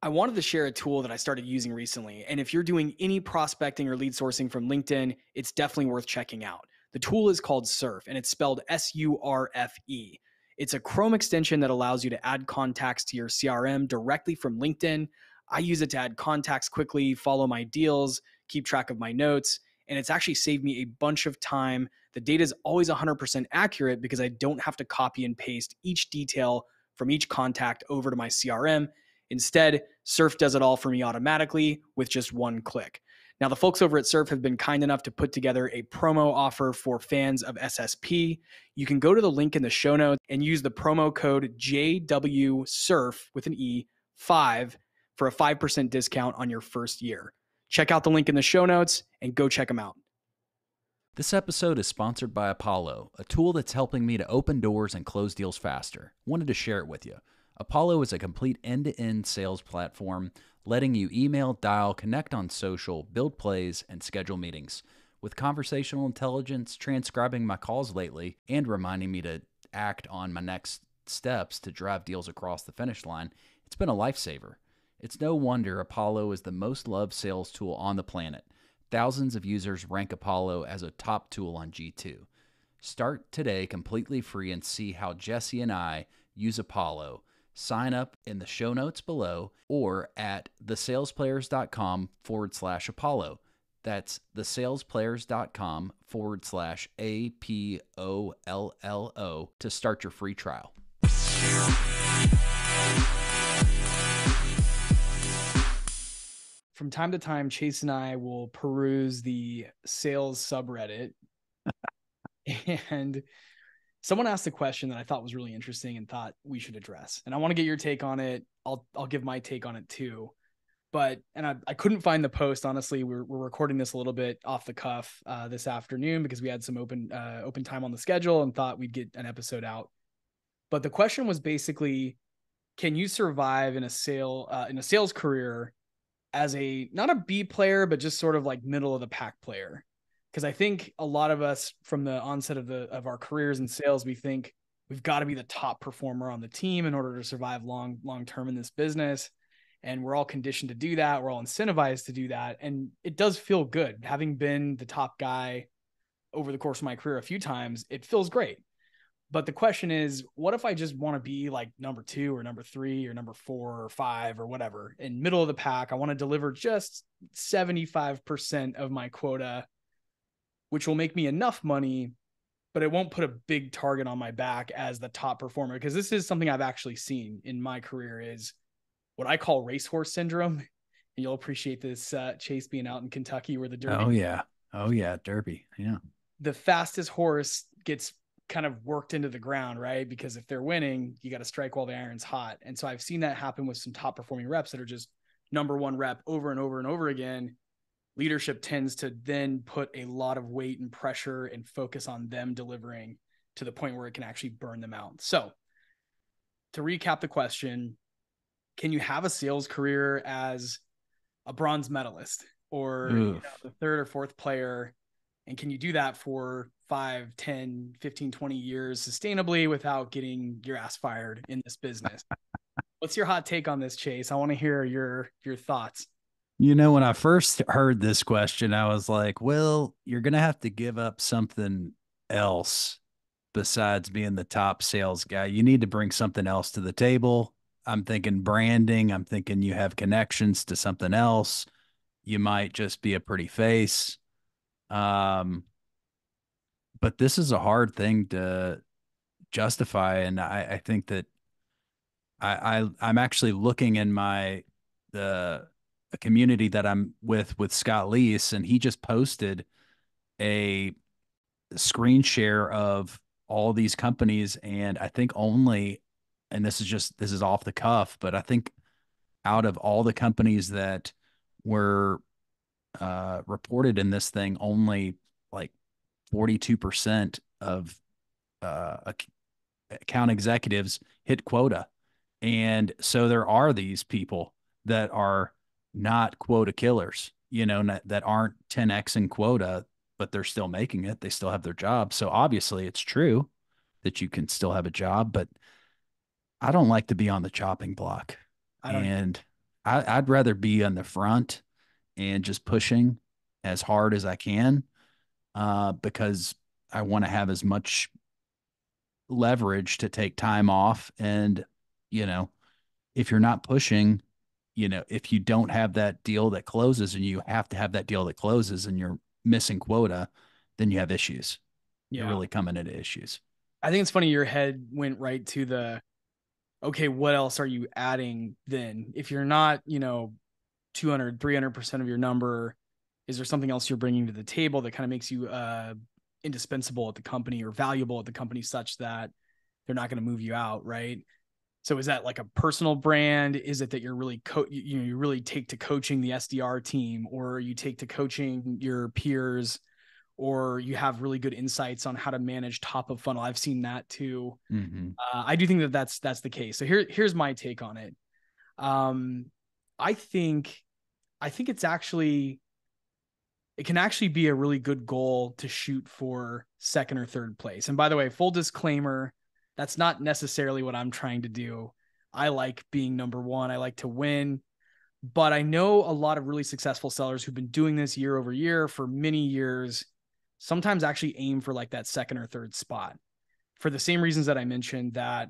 I wanted to share a tool that I started using recently. And if you're doing any prospecting or lead sourcing from LinkedIn, it's definitely worth checking out. The tool is called Surf, and it's spelled Surfe. It's a Chrome extension that allows you to add contacts to your CRM directly from LinkedIn. I use it to add contacts quickly, follow my deals, keep track of my notes, and it's actually saved me a bunch of time. The data is always 100% accurate because I don't have to copy and paste each detail from each contact over to my CRM. Instead, Surf does it all for me automatically with just one click. Now, the folks over at Surf have been kind enough to put together a promo offer for fans of SSP. You can go to the link in the show notes and use the promo code JWSURF with an E 5 for a 5% discount on your first year. Check out the link in the show notes and go check them out. This episode is sponsored by Apollo, a tool that's helping me to open doors and close deals faster. Wanted to share it with you. Apollo is a complete end-to-end sales platform, letting you email, dial, connect on social, build plays, and schedule meetings. With conversational intelligence transcribing my calls lately and reminding me to act on my next steps to drive deals across the finish line, it's been a lifesaver. It's no wonder Apollo is the most loved sales tool on the planet. Thousands of users rank Apollo as a top tool on G2. Start today completely free and see how Jesse and I use Apollo. Sign up in the show notes below or at thesalesplayers.com/Apollo. That's thesalesplayers.com/APOLLO to start your free trial. From time to time, Chase and I will peruse the sales subreddit, and someone asked a question that I thought was really interesting and thought we should address. And I want to get your take on it. I'll give my take on it too. But I couldn't find the post. Honestly, we're recording this a little bit off the cuff this afternoon because we had some open time on the schedule and thought we'd get an episode out. But the question was basically, can you survive in a sales career as not a B player, but just sort of like middle of the pack player? Because I think a lot of us from the onset of our careers in sales, we think we've got to be the top performer on the team in order to survive long term in this business. And we're all conditioned to do that. We're all incentivized to do that. And it does feel good. Having been the top guy over the course of my career a few times, it feels great. But the question is, what if I just want to be like number 2 or number 3 or number 4 or 5 or whatever in middle of the pack? I want to deliver just 75% of my quota, which will make me enough money, but it won't put a big target on my back as the top performer. Because this is something I've actually seen in my career, is what I call racehorse syndrome. And you'll appreciate this, Chase, being out in Kentucky where the Derby. Oh yeah. Derby. Yeah. The fastest horse gets kind of worked into the ground, right? Because if they're winning, you got to strike while the iron's hot. And so I've seen that happen with some top performing reps that are just number 1 rep over and over and over again. Leadership tends to then put a lot of weight and pressure and focus on them delivering to the point where it can actually burn them out. So to recap the question, can you have a sales career as a bronze medalist or the 3rd or 4th player? And can you do that for 5, 10, 15, 20 years sustainably without getting your ass fired in this business? What's your hot take on this, Chase? I want to hear your thoughts. You know, when I first heard this question, I was like, well, you're going to have to give up something else besides being the top sales guy. You need to bring something else to the table. I'm thinking branding. I'm thinking you have connections to something else. You might just be a pretty face. But this is a hard thing to justify. And I think that I'm actually looking in the community that I'm with Scott Leese, and he just posted a screen share of all these companies. And I think and this is off the cuff, but I think out of all the companies that were reported in this thing, only like 42% of account executives hit quota. And so there are these people that are not quota killers, that aren't 10x in quota, but they're still making it. They still have their job. So obviously it's true that you can still have a job, but I don't like to be on the chopping block. And I'd rather be on the front and just pushing as hard as I can, because I want to have as much leverage to take time off. And, you know, if you're not pushing, if you don't have that deal that closes and you have to have that deal that closes and you're missing quota, then you have issues. You're Yeah. really coming into issues. I think it's funny your head went right to the, okay, what else are you adding then? If you're not, 200, 300% of your number, is there something else you're bringing to the table that kind of makes you indispensable at the company or valuable at the company such that they're not going to move you out, right? So is that like a personal brand? Is it that you're really you really take to coaching the SDR team, or you take to coaching your peers, or you have really good insights on how to manage top of funnel? I've seen that too. Mm-hmm. I do think that that's the case. So here's my take on it. Um, I think it's actually, it can actually be a really good goal to shoot for second or third place. And by the way, full disclaimer, that's not necessarily what I'm trying to do. I like being number one. I like to win. But I know a lot of really successful sellers who've been doing this year over year for many years, sometimes actually aim for like that second or third spot for the same reasons that I mentioned, that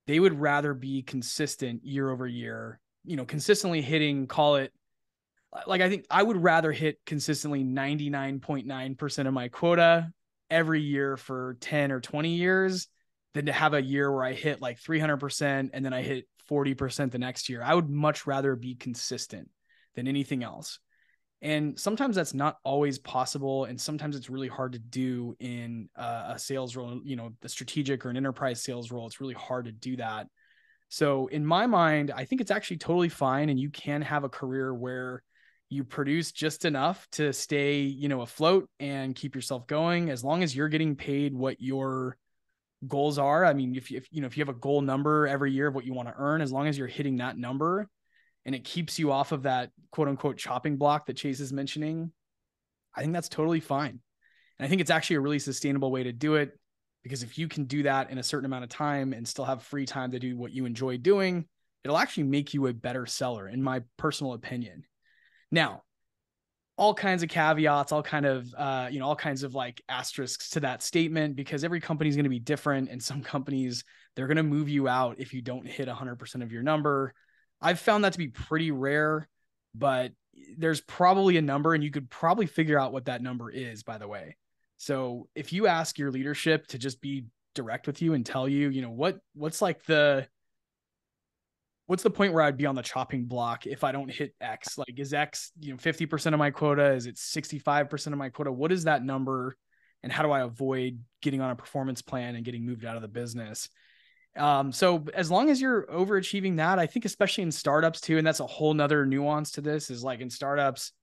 they would rather be consistent year over year, consistently hitting, call it, like, I think I would rather hit consistently 99.9% of my quota every year for 10 or 20 years than to have a year where I hit like 300% and then I hit 40% the next year. I would much rather be consistent than anything else. And sometimes that's not always possible. And sometimes it's really hard to do in a sales role, the strategic or an enterprise sales role. It's really hard to do that. So in my mind, I think it's actually totally fine. And you can have a career where you produce just enough to stay, afloat and keep yourself going, as long as you're getting paid what your goals are. I mean, if you have a goal number every year of what you want to earn, as long as you're hitting that number and it keeps you off of that quote unquote chopping block that Chase is mentioning, I think that's totally fine. And I think it's actually a really sustainable way to do it, because if you can do that in a certain amount of time and still have free time to do what you enjoy doing, it'll actually make you a better seller, in my personal opinion. Now, all kinds of caveats, all kinds of like asterisks to that statement, because every company is going to be different. And some companies, they're going to move you out if you don't hit 100% of your number. I've found that to be pretty rare, but there's probably a number, and you could probably figure out what that number is, by the way. So if you ask your leadership to just be direct with you and tell you, what's the point where I'd be on the chopping block if I don't hit X? Like, is X, 50% of my quota? Is it 65% of my quota? What is that number? And how do I avoid getting on a performance plan and getting moved out of the business? So as long as you're overachieving that, I think especially in startups too, and that's a whole nother nuance to this, is like in startups,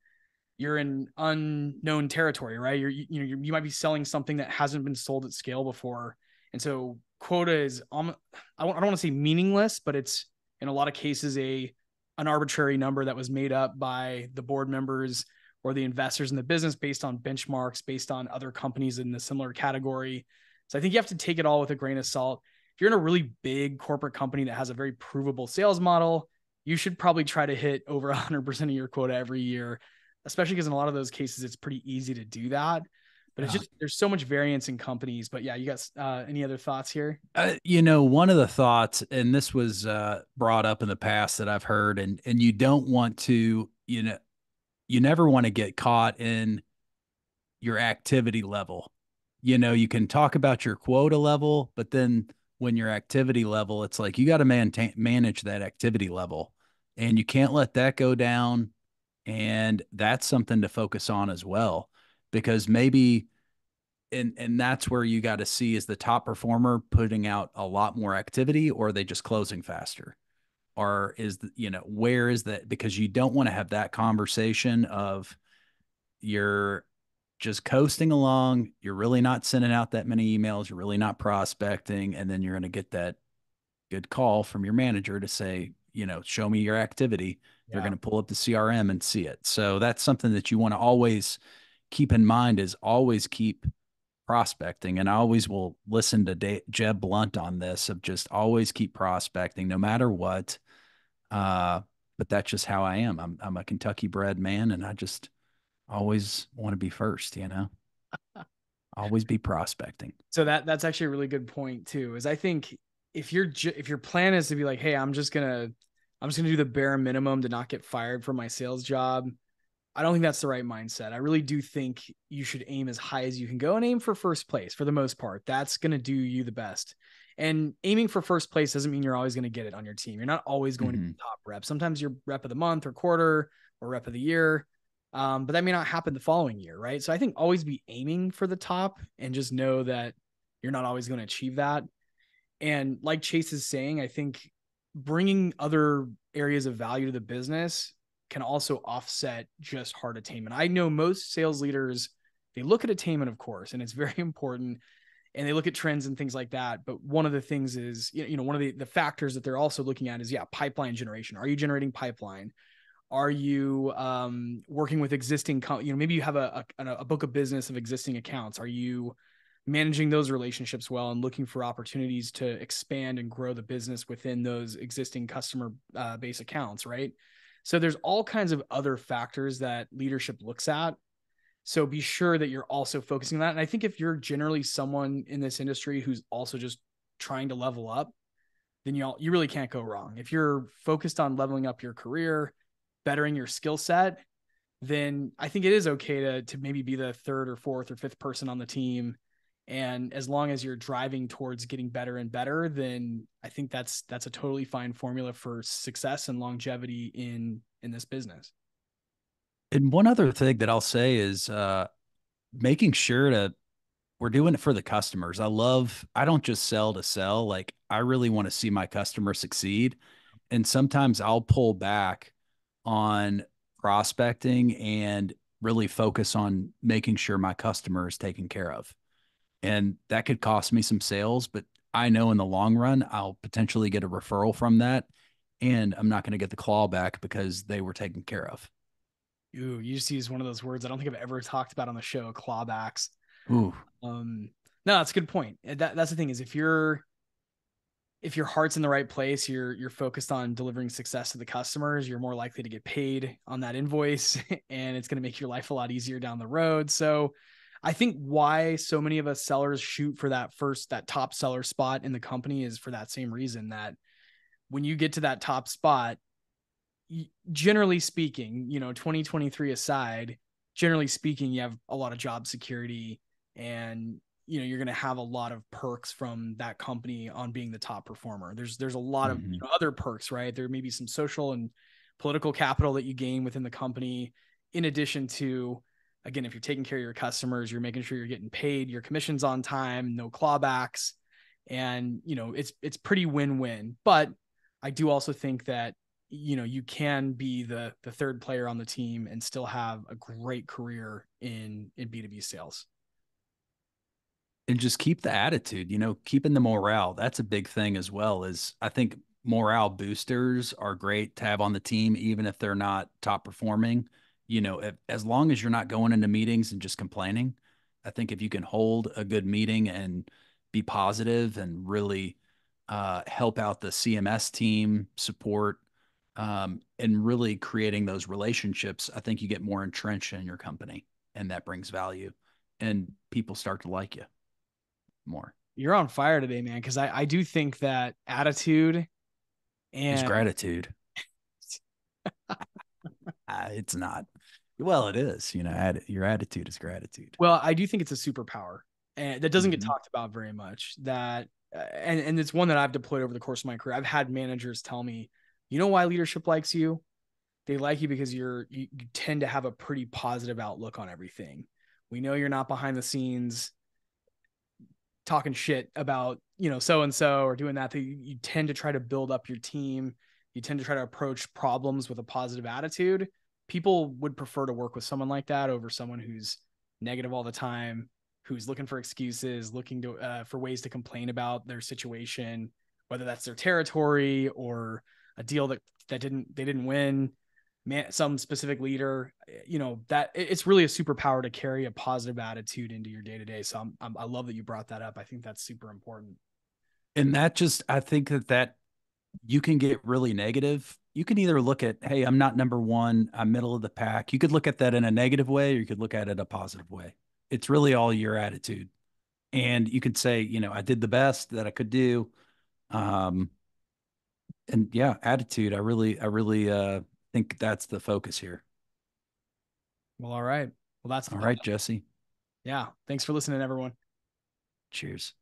you're in unknown territory, right? You might be selling something that hasn't been sold at scale before. And so quota is, I don't want to say meaningless, but it's in a lot of cases an arbitrary number that was made up by the board members or the investors in the business based on benchmarks, based on other companies in the similar category. So I think you have to take it all with a grain of salt. If you're in a really big corporate company that has a very provable sales model, you should probably try to hit over 100% of your quota every year, especially because in a lot of those cases, it's pretty easy to do that. But it's just, there's so much variance in companies. But yeah, you got any other thoughts here? One of the thoughts, and this was brought up in the past that I've heard, and you don't want to, you never want to get caught in your activity level. You can talk about your quota level, but then when your activity level, it's like you got to manage that activity level, and you can't let that go down. And that's something to focus on as well, because maybe, and that's where you got to see, is the top performer putting out a lot more activity, or are they just closing faster? Or where is that? Because you don't want to have that conversation of you're just coasting along. You're really not sending out that many emails. You're really not prospecting. And then you're going to get that good call from your manager to say, show me your activity. Yeah. They're going to pull up the CRM and see it. So that's something that you want to always keep in mind, is always keep prospecting. And I always will listen to Jeb Blount on this, of just always keep prospecting no matter what. but that's just how I am. I'm a Kentucky bred man, and I just always want to be first, always be prospecting. So that's actually a really good point too. Is I think if your plan is to be like, hey, I'm just gonna do the bare minimum to not get fired from my sales job, I don't think that's the right mindset. I really do think you should aim as high as you can go and aim for first place for the most part. That's going to do you the best. And aiming for first place doesn't mean you're always going to get it on your team. You're not always going to be top rep. Sometimes you're rep of the month or quarter or rep of the year. But that may not happen the following year, right? So I think always be aiming for the top and just know that you're not always going to achieve that. And like Chase is saying, I think bringing other areas of value to the business can also offset just hard attainment. I know most sales leaders, they look at attainment, of course, and it's very important. And they look at trends and things like that. But one of the things is, one of the factors that they're also looking at is, pipeline generation. Are you generating pipeline? Are you working with existing, maybe you have a book of business of existing accounts. Are you managing those relationships well and looking for opportunities to expand and grow the business within those existing customer base accounts, right? So there's all kinds of other factors that leadership looks at. So be sure that you're also focusing on that. And I think if you're generally someone in this industry who's also just trying to level up, then you really can't go wrong. If you're focused on leveling up your career, bettering your skill set, then I think it is okay to maybe be the third or fourth or fifth person on the team. And as long as you're driving towards getting better and better, then I think that's a totally fine formula for success and longevity in this business. And one other thing that I'll say is making sure we're doing it for the customers. I don't just sell to sell. Like, I really want to see my customer succeed. And sometimes I'll pull back on prospecting and really focus on making sure my customer is taken care of. And that could cost me some sales, but I know in the long run, I'll potentially get a referral from that. And I'm not going to get the clawback because they were taken care of. Ooh, you just use one of those words I don't think I've ever talked about on the show, clawbacks. Ooh. No, that's a good point. That's the thing is if your heart's in the right place, you're focused on delivering success to the customers, you're more likely to get paid on that invoice and it's going to make your life a lot easier down the road. So I think why so many of us sellers shoot for that top seller spot in the company is for that same reason, that when you get to that top spot, generally speaking, 2023 aside, generally speaking, you have a lot of job security and, you're going to have a lot of perks from that company on being the top performer. There's a lot of other perks, right? There may be some social and political capital that you gain within the company. In addition to, again, if you're taking care of your customers, you're making sure you're getting paid, your commission's on time, no clawbacks. And, it's pretty win-win. But I do also think that, you can be the third player on the team and still have a great career in B2B sales. And just keep the attitude, keeping the morale. That's a big thing as well. Is I think morale boosters are great to have on the team, even if they're not top performing. As long as you're not going into meetings and just complaining, I think if you can hold a good meeting and be positive and really help out the CMS team, support, and really creating those relationships, I think you get more entrenched in your company, and that brings value, and people start to like you more. You're on fire today, man, because I do think that attitude Is and gratitude. It's not. Well, it is. Your attitude is gratitude. Well, I do think it's a superpower, and that doesn't get talked about very much. That and it's one that I've deployed over the course of my career. I've had managers tell me, why leadership likes you? They like you because you tend to have a pretty positive outlook on everything. We know you're not behind the scenes talking shit about, so-and-so or doing that. You tend to try to build up your team. You tend to try to approach problems with a positive attitude. People would prefer to work with someone like that over someone who's negative all the time, who's looking for excuses, looking for ways to complain about their situation, whether that's their territory or a deal that they didn't win, some specific leader, that it's really a superpower to carry a positive attitude into your day to day. So I love that you brought that up. I think that's super important. And I think that you can get really negative. You can either look at, hey, I'm not number one, I'm middle of the pack. You could look at that in a negative way, or you could look at it a positive way. It's really all your attitude. And you could say, I did the best that I could do. Um, and yeah, attitude. I really think that's the focus here. Well, all right. Well, All right, Jesse. yeah. Thanks for listening, everyone. Cheers.